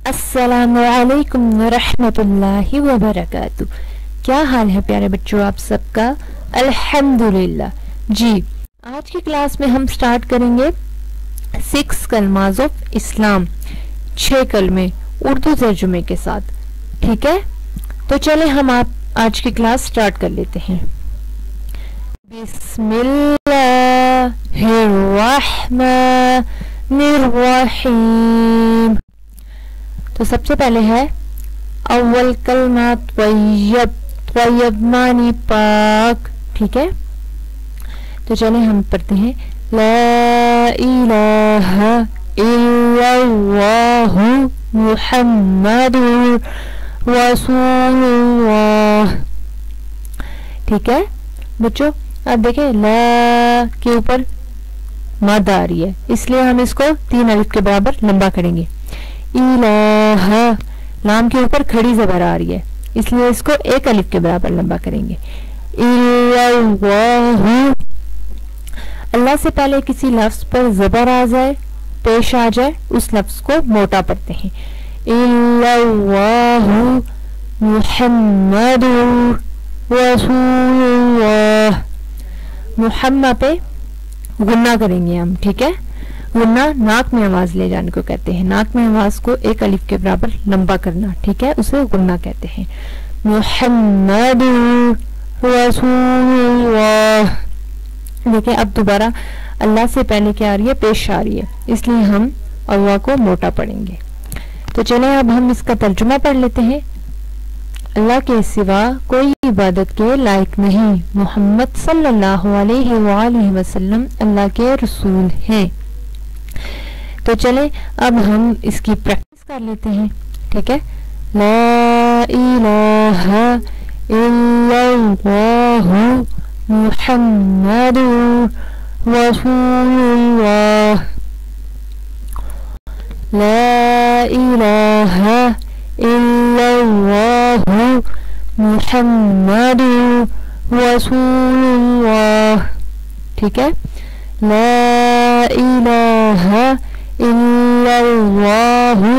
अस्सलामुअलैकुम रहमतुल्लाहि व बरकातुहू। क्या हाल है प्यारे बच्चों आप सबका? अल्हम्दुलिल्लाह जी। आज की क्लास में हम स्टार्ट करेंगे 6 कलमाज ऑफ इस्लाम, 6 कलमे उर्दू तर्जुमे के साथ। ठीक है, तो चले हम आप आज की क्लास स्टार्ट कर लेते हैं। बिस्मिल्लाहिर्रहमानिर्रहीम। तो सबसे पहले है अव्वल कलमा त्वय्यब, त्वय्यब मानी पाक। ठीक है, तो चले हम पढ़ते हैं ला इलाहा इल्लल्लाहु मुहम्मदुर रसूलुल्लाह। ठीक है बच्चों, अब देखें ला के ऊपर मद आ रही है, इसलिए हम इसको 3 अलिफ के बराबर लंबा करेंगे। इलाहा लाम के ऊपर खड़ी जबर आ रही है, इसलिए इसको 1 अलिफ के बराबर लंबा करेंगे। इल्लल्लाहु, अल्लाह से पहले किसी लफ्ज पर जबर आ जाए, पेश आ जाए, उस लफ्ज को मोटा पढ़ते हैं। इल्लल्लाहु मुहम्मदुर रसूलुल्लाह। मुहम्मद पे गुन्ना करेंगे हम। ठीक है, गुन्ना नाक में आवाज ले जाने को कहते हैं, नाक में आवाज को 1 अलिफ के बराबर लंबा करना। ठीक है, उसे गुन्ना कहते हैं। मुहम्मदुर रसूलुल्लाह। देखिए अब दोबारा अल्लाह से पहले क्या आ रही है, पेश आ रही है, इसलिए हम अल्लाह को मोटा पढ़ेंगे। तो चलें अब हम इसका तर्जुमा पढ़ लेते हैं। अल्लाह के सिवा कोई इबादत के लायक नहीं, मोहम्मद सल्लल्लाहु अलैहि वसल्लम अल्लाह के रसूल हैं। तो चले अब हम इसकी प्रैक्टिस कर लेते हैं। ठीक है, ला इलाहा इल्लल्लाहु मुहम्मदुर रसूलुल्लाह। ला इलाहा इल्लल्लाहु मुहम्मदुर रसूलुल्लाह। ठीक है, ला इलाहा इल्लल्लाहु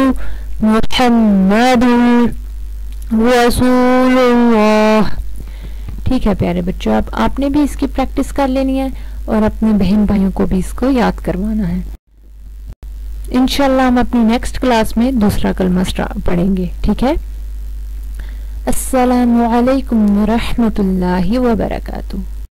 मुहम्मदुर रसूलुल्लाह। ठीक है प्यारे बच्चों, अब आपने भी इसकी प्रैक्टिस कर लेनी है और अपने बहन भाइयों को भी इसको याद करवाना है। इंशाल्लाह हम अपनी नेक्स्ट क्लास में दूसरा कलमा पढ़ेंगे। ठीक है, अस्सलामु अलैकुम व रहमतुल्लाहि व बरकातुहू।